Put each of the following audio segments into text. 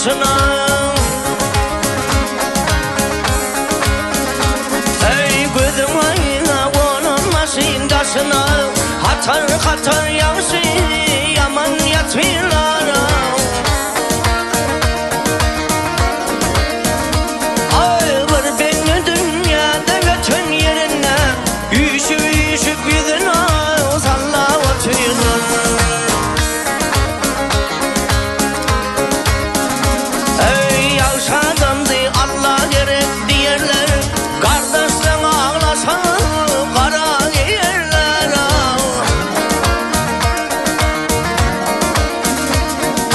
başına. Ey gözüm ayna olmasın kaşına. Hatar yağışı yaman yatırlara. Ay var beni dünyada götün yerine. Üşüp yüzüne salla oturlar. Ey yavşadımdı Allah gerek diyerler. Kardeşten ağlasa kara yerler.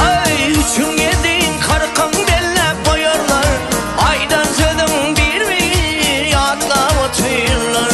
Ay üçün yedin karkın belle koyarlar. Aydan sözüm bir yadla oturlar.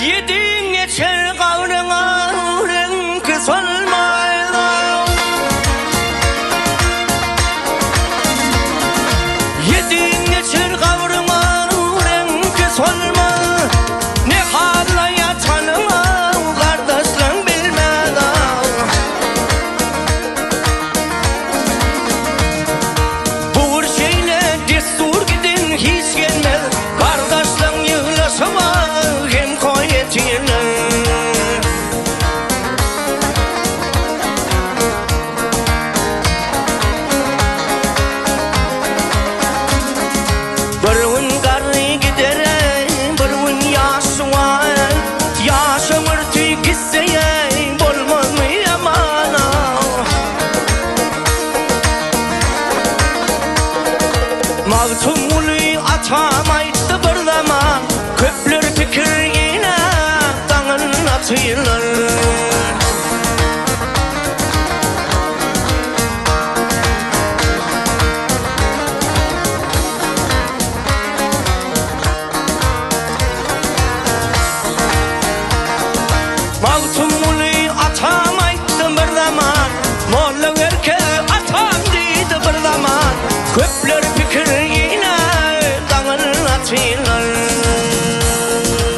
Yedin geçer kavrına renk solmayla. Yedin geçer kavrına renk solma. Ne halla yatanıma kardeşlerim bilmeden. Bu şeyle destur gidin hiç gelmez. Kardeşlerim yığılaşama hem koy etirler. Barın garı gider, barın yaşı var. Yaşamır tükisseye, bolmaz mı yamana? Mağtumulu atamaydı bir zaman. Köpler fikir yine dağın atıyorlar. Mağtumulu atamaydı bir zaman. Molla verke atam dedi bir zaman. Köpler fikir yine dağın atıyorlar.